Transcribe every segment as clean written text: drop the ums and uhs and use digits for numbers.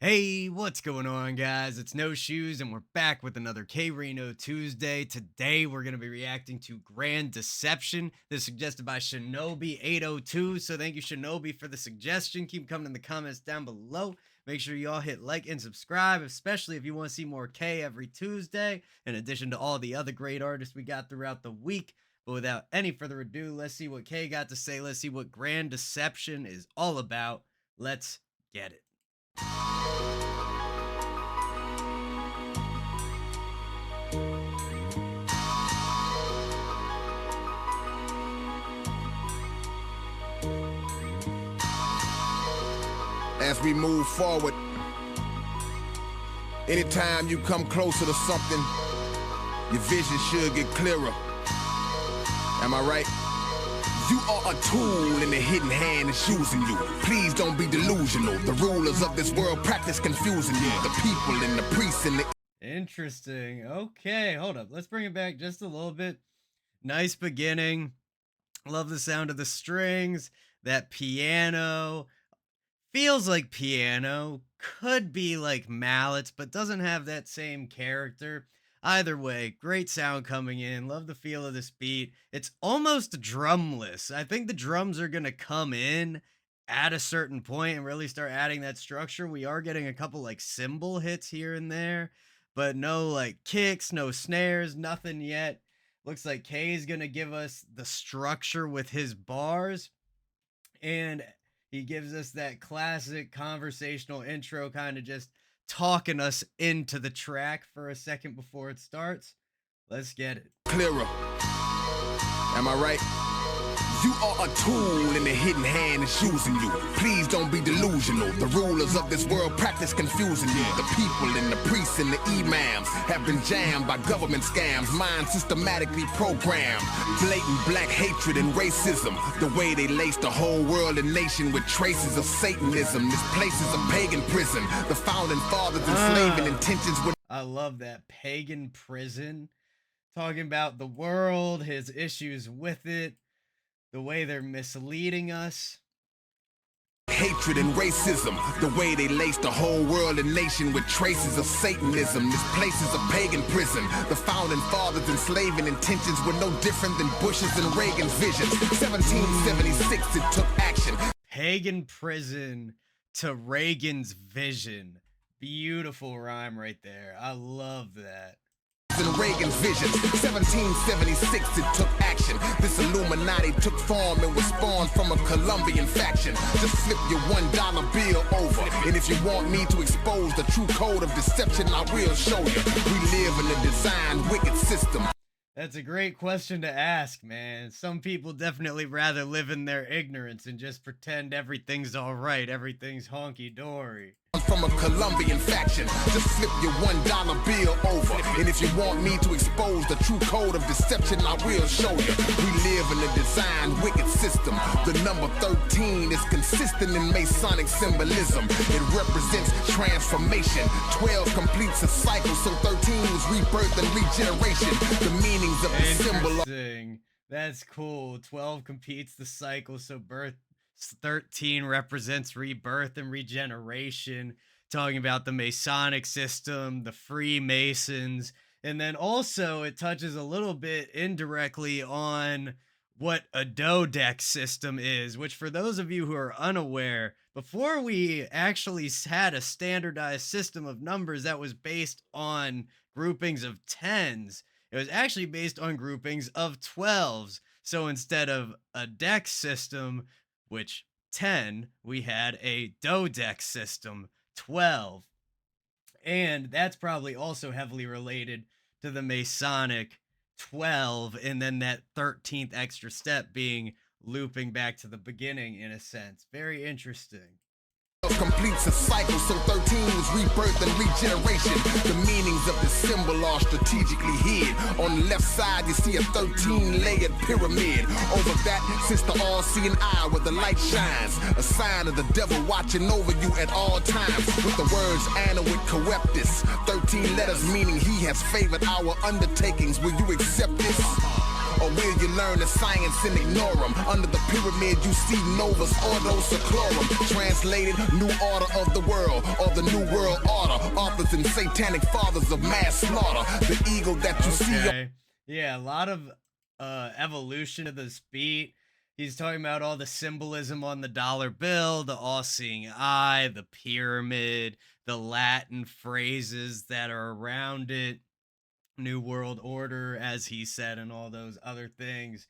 Hey, what's going on, guys? It's No Shoes, and we're back with another K-Rino Tuesday. Today, we're going to be reacting to Grand Deception. This is suggested by Shinobi802. So, thank you, Shinobi, for the suggestion. Keep coming in the comments down below. Make sure y'all hit like and subscribe, especially if you want to see more K every Tuesday, in addition to all the other great artists we got throughout the week. But without any further ado, let's see what K got to say. Let's see what Grand Deception is all about. Let's get it. As we move forward, anytime you come closer to something, your vision should get clearer. Am I right? You are a tool in the hidden hand that's using you. Please don't be delusional. The rulers of this world practice confusing you. The people and the priests and the... Interesting. Okay, hold up. Let's bring it back just a little bit. Nice beginning. Love the sound of the strings. That piano. Feels like piano. Could be like mallets, but doesn't have that same character. Either way, great sound coming in. Love the feel of this beat. It's almost drumless. I think the drums are going to come in at a certain point and really start adding that structure. We are getting a couple like cymbal hits here and there, but no like kicks, no snares, nothing yet. Looks like K is going to give us the structure with his bars, and he gives us that classic conversational intro, kind of just talking us into the track for a second before it starts. Let's get it. Clearer. Am I right? You are a tool in the hidden hand that's using you. Please don't be delusional. The rulers of this world practice confusing you. The people and the priests and the imams have been jammed by government scams, minds systematically programmed. Blatant black hatred and racism, the way they lace the whole world and nation with traces of Satanism. This place is a pagan prison. The founding fathers enslaving intentions were... I love that. Pagan prison. Talking about the world, his issues with it, the way they're misleading us. Hatred and racism, the way they lace the whole world and nation with traces of Satanism. This place is a pagan prison. The founding fathers enslaving intentions were no different than Bush's and Reagan's visions. 1776 it took action. Pagan prison to Reagan's vision. Beautiful rhyme right there. I love that. And Reagan's vision. 1776 it took action. This Illuminati took form and was spawned from a Colombian faction. Just flip your $1 bill over, and if you want me to expose the true code of deception, I will show you. We live in a designed wicked system. That's a great question to ask, man. Some people definitely rather live in their ignorance and just pretend everything's all right, everything's honky-dory. From a Colombian faction, just flip your $1 bill over, and if you want me to expose the true code of deception, I will show you. We live in a designed wicked system. The number 13 is consistent in Masonic symbolism. It represents transformation. 12 completes a cycle, so 13 is rebirth and regeneration. The meanings of the symbol. Interesting. That's cool. 12 completes the cycle, so 13 represents rebirth and regeneration, talking about the Masonic system, the Freemasons, and then also it touches a little bit indirectly on what a dodeck system is, which for those of you who are unaware, before we actually had a standardized system of numbers that was based on groupings of 10s, it was actually based on groupings of 12s. So instead of a deck system, which 10, we had a dodeck system, 12. And that's probably also heavily related to the Masonic 12, and then that 13th extra step being looping back to the beginning in a sense. Very interesting. Completes a cycle, so 13 is rebirth and regeneration. The meanings of the symbol are strategically hid. On the left side, you see a 13-layered pyramid. Over that sits the all-seeing eye where the light shines. A sign of the devil watching over you at all times. With the words Anawit Coeptus, 13 letters meaning he has favored our undertakings. Will you accept this? Or will you learn the science and ignore them? Under the pyramid you see novas, ordos, seclorum. Translated, new order of the world, or the new world order. Authors and satanic fathers of mass slaughter. The eagle that you see. Okay. Yeah, a lot of evolution of this beat. He's talking about all the symbolism on the dollar bill, the all-seeing eye, the pyramid, the Latin phrases that are around it, New World Order, as he said, and all those other things.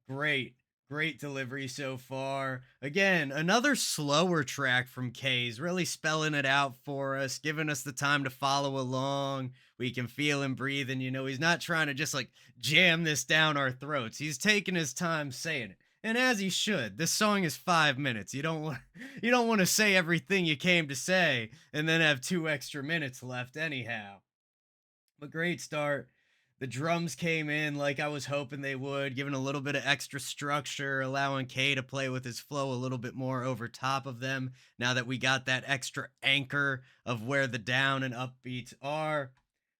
Great, great delivery so far. Again, another slower track from K's, really spelling it out for us, giving us the time to follow along. We can feel him breathing. He's not trying to just like jam this down our throats. He's taking his time saying it. And as he should. This song is 5 minutes. You don't want you don't want to say everything you came to say and then have 2 extra minutes left anyhow. But great start. The drums came in like I was hoping they would, giving a little bit of extra structure, allowing K to play with his flow a little bit more over top of them. Now that we got that extra anchor of where the down and upbeats are,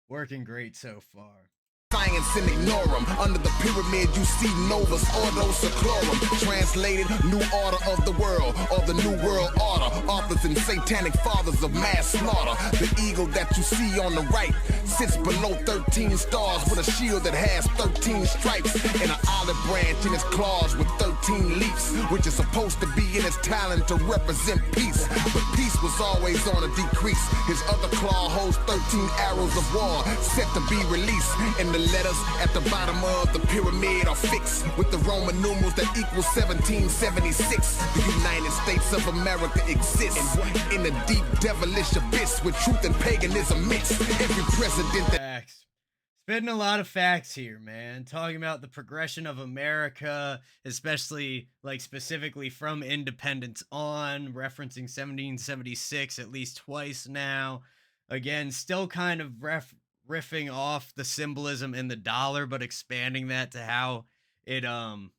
working great so far. Science and ignore them. Under the pyramid you see novas, ordos, seclorum. Translated, new order of the world, or the new world order. Authors and satanic fathers of mass slaughter. The eagle that you see on the right sits below 13 stars with a shield that has 13 stripes and an olive branch in its claws with 13 leaves, which is supposed to be in its talent to represent peace. But peace was always on a decrease. His other claw holds 13 arrows of war set to be released, and the letters at the bottom of the pyramid are fixed with the Roman numerals that equal 1776. The United States of America exists in a deep devilish abyss with truth and paganism mixed. Every president that Facts. Spitting a lot of facts here, man. Talking about the progression of America, especially like specifically from independence on, referencing 1776 at least twice now. Again, still kind of riffing off the symbolism in the dollar, but expanding that to how it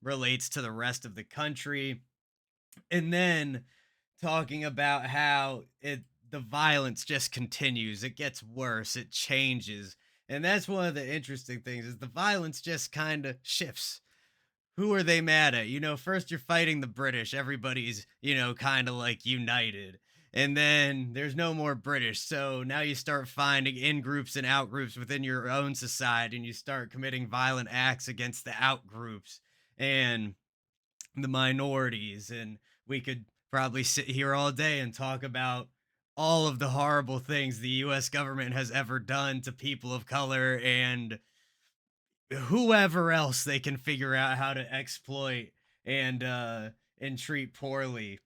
relates to the rest of the country. And then talking about how the violence just continues. It gets worse, it changes. And that's one of the interesting things is the violence just kind of shifts. Who are they mad at? First you're fighting the British. Everybody's, kind of like united. And then there's no more British. So now you start finding in groups and out groups within your own society, and you start committing violent acts against the out groups and the minorities. And we could probably sit here all day and talk about all of the horrible things the US government has ever done to people of color and whoever else they can figure out how to exploit and treat poorly.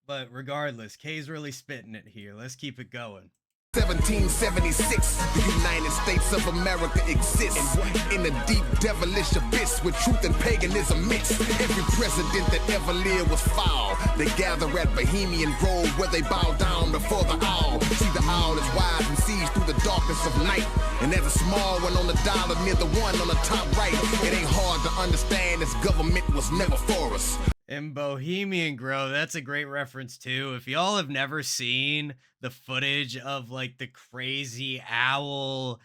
But regardless, K's really spitting it here. Let's keep it going. 1776, the United States of America exists in a deep devilish abyss with truth and paganism mixed. Every president that ever lived was foul. They gather at Bohemian Grove where they bow down before the owl. See, the owl is wise and sees through the darkness of night. And there's a small one on the dollar near the one on the top right. It ain't hard to understand this government was never for us. And Bohemian Grove, that's a great reference too. If y'all have never seen the footage of like the crazy owl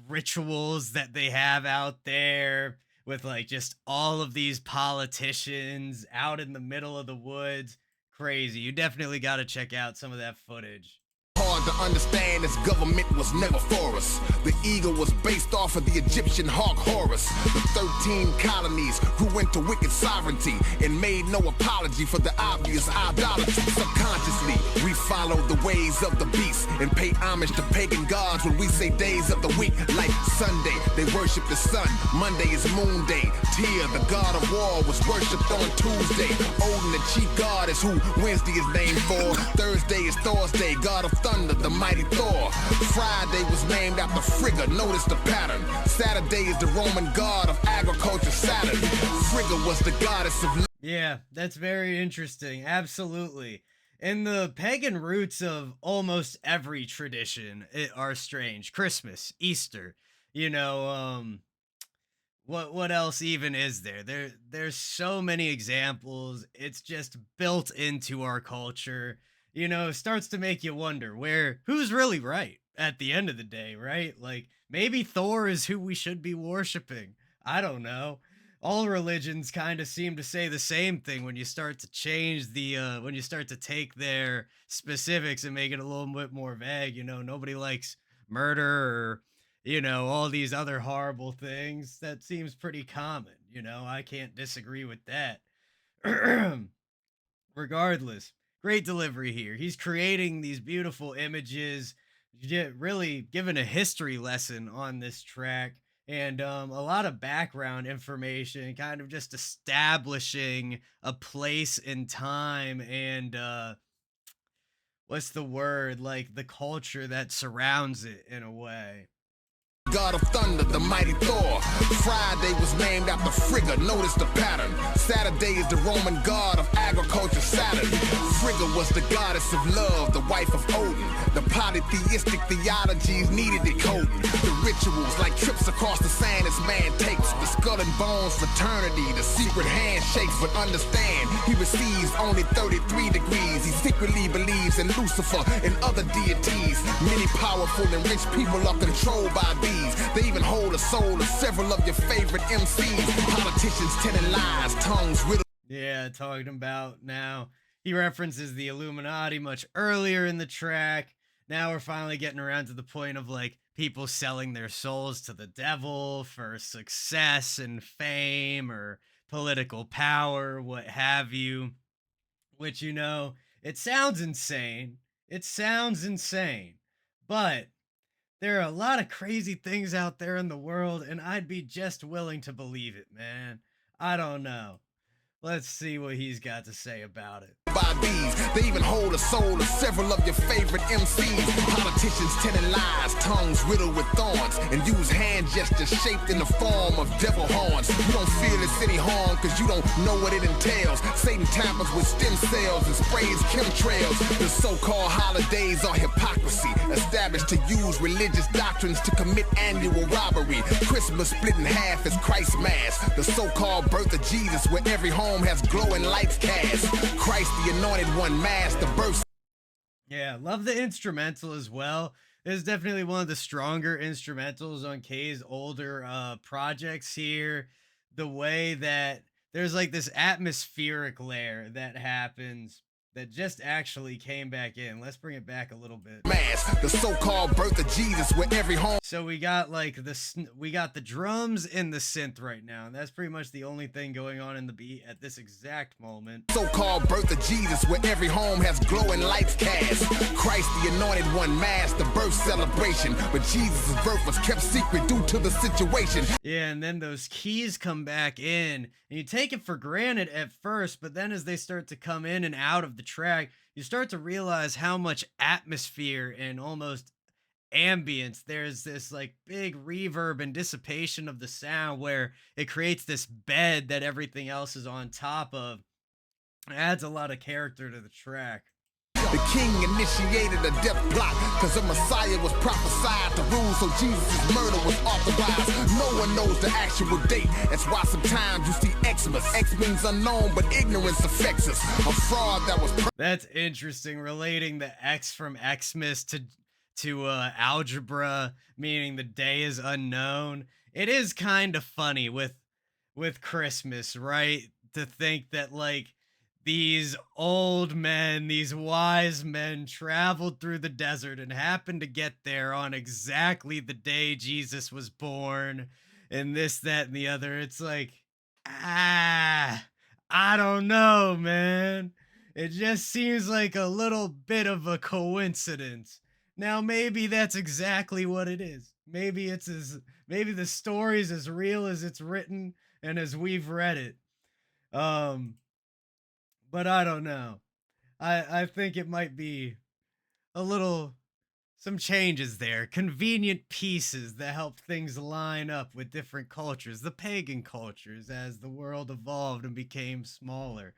rituals that they have out there with like just all of these politicians out in the middle of the woods, crazy. You definitely got to check out some of that footage. Hard to understand this government was never for us. The eagle was based off of the Egyptian hawk Horus. The 13 colonies grew into wicked sovereignty and made no apology for the obvious idolatry. Subconsciously, we follow the ways of the beast and pay homage to pagan gods when we say days of the week. Like Sunday, they worship the sun. Monday is moon day. Tyr, the god of war, was worshipped on Tuesday. Odin, the chief god, is who Wednesday is named for. Thursday is Thor's day, god of thunder, the mighty Thor. Friday was named after Frigga, notice the pattern. Saturday is the Roman god of agriculture, Saturn. Frigga was the goddess of... Yeah, that's very interesting. Absolutely. And the pagan roots of almost every tradition are strange. Christmas, Easter, what else even is there? There's so many examples. It's just built into our culture. It starts to make you wonder who's really right at the end of the day, right? Like maybe Thor is who we should be worshiping. I don't know. All religions kind of seem to say the same thing when you start to change when you start to take their specifics and make it a little bit more vague. Nobody likes murder or all these other horrible things. That seems pretty common. I can't disagree with that. Regardless, great delivery here. He's creating these beautiful images, really giving a history lesson on this track, and a lot of background information, kind of just establishing a place in time and what's the word, like the culture that surrounds it in a way. God of thunder, the mighty Thor. Friday was named after Frigga, notice the pattern. Saturday is the Roman god of agriculture, Saturn. Frigga was the goddess of love, the wife of Odin. The polytheistic theologies needed decoding. The rituals like trips across the sand as man takes. The skull and bones fraternity, the secret handshakes. But understand, he receives only 33 degrees. He secretly believes in Lucifer and other deities. Many powerful and rich people are controlled by these. They even hold the soul of several of your favorite MCs. Politicians telling lies, tongues riddled. Yeah, talking about now. He references the Illuminati much earlier in the track. Now we're finally getting around to the point of like people selling their souls to the devil for success and fame or political power, what have you. Which, it sounds insane. It sounds insane. But there are a lot of crazy things out there in the world, and I'd be just willing to believe it, man. I don't know. Let's see what he's got to say about it. By these, they even hold the soul of several of your favorite MCs. Politicians telling lies, tongues riddled with thorns, and use hand gestures shaped in the form of devil horns. You don't feel it's any harm because you don't know what it entails. Satan tampers with stem cells and sprays chemtrails. The so-called holidays are hypocrisy, established to use religious doctrines to commit annual robbery. Christmas split in half as Christ's Mass. The so-called birth of Jesus, where every home has glowing lights cast. Christ the anointed one, mass the birth. Yeah, love the instrumental as well. It's definitely one of the stronger instrumentals on K's older projects here. The way that there's like this atmospheric layer that happens that just actually came back in. Let's bring it back a little bit. Mass, the so-called birth of Jesus, where every home. So we got like we got the drums and the synth right now, and that's pretty much the only thing going on in the beat at this exact moment. So-called birth of Jesus, where every home has glowing lights cast. Christ the anointed one, mass the birth celebration, but Jesus' birth was kept secret due to the situation. Yeah, and then those keys come back in, and you take it for granted at first, but then as they start to come in and out of the track, you start to realize how much atmosphere and almost ambience there's this like big reverb and dissipation of the sound where it creates this bed that everything else is on top of. It adds a lot of character to the track. The king initiated a death plot because a Messiah was prophesied to rule, so Jesus' murder was authorized. No one knows the actual date. That's why sometimes you see Xmas. X means unknown, but ignorance affects us. A fraud that was. That's interesting, relating the X from Xmas to algebra, meaning the day is unknown. It is kind of funny with Christmas, right? To think that like these old men, these wise men traveled through the desert and happened to get there on exactly the day Jesus was born and this, that, and the other. It's like, I don't know, man. It just seems like a little bit of a coincidence. Now, maybe that's exactly what it is. Maybe the story's as real as it's written and as we've read it. Um, but I don't know. I think it might be a little some changes there, convenient pieces that help things line up with different cultures, the pagan cultures as the world evolved and became smaller.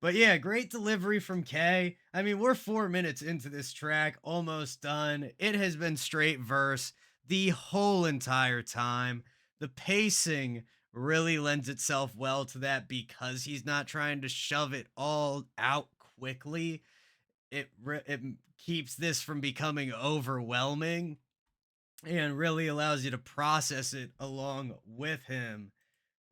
But yeah, great delivery from K. I mean, we're 4 minutes into this track, almost done. It has been straight verse the whole entire time. The pacing really lends itself well to that because he's not trying to shove it all out quickly. It keeps this from becoming overwhelming and really allows you to process it along with him.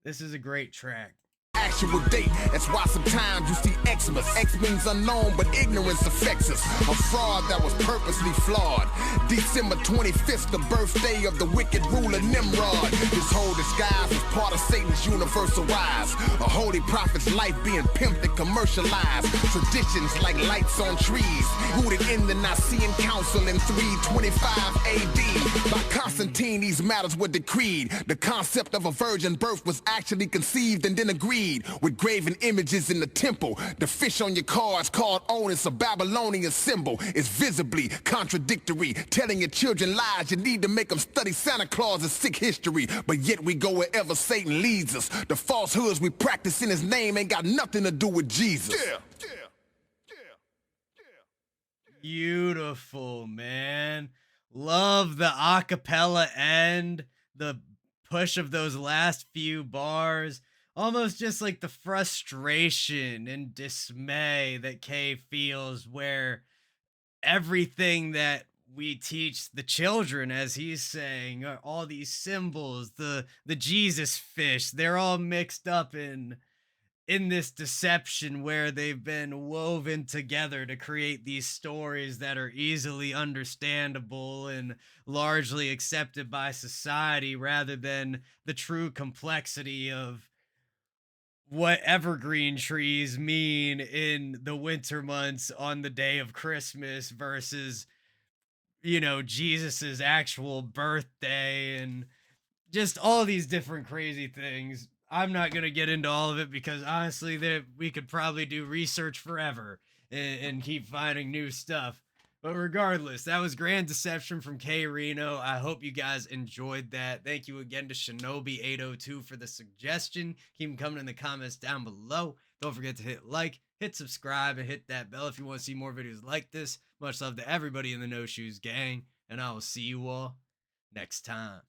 This is a great track. Actual date. That's why sometimes you see Xmas. X means unknown, but ignorance affects us. A fraud that was purposely flawed. December 25th, the birthday of the wicked ruler Nimrod. His whole disguise was part of Satan's universal wise. A holy prophet's life being pimped and commercialized. Traditions like lights on trees, rooted in the Nicene Council in 325 AD. By Constantine, these matters were decreed. The concept of a virgin birth was actually conceived and then agreed. With graven images in the temple, the fish on your cards called Onus, a Babylonian symbol, is visibly contradictory. Telling your children lies, you need to make them study Santa Claus's sick history. But yet we go wherever Satan leads us. The falsehoods we practice in his name ain't got nothing to do with Jesus. Beautiful, man. Love the acapella end, the push of those last few bars. Almost just like the frustration and dismay that Kay feels, where everything that we teach the children, as he's saying, all these symbols, the Jesus fish, they're all mixed up in this deception where they've been woven together to create these stories that are easily understandable and largely accepted by society, rather than the true complexity of what evergreen trees mean in the winter months on the day of Christmas versus, Jesus's actual birthday, and just all these different crazy things. I'm not going to get into all of it because honestly, that we could probably do research forever and keep finding new stuff. But regardless, that was Grand Deception from K-Rino. I hope you guys enjoyed that. Thank you again to Shinobi802 for the suggestion. Keep them coming in the comments down below. Don't forget to hit like, hit subscribe, and hit that bell if you want to see more videos like this. Much love to everybody in the No Shoes gang, and I will see you all next time.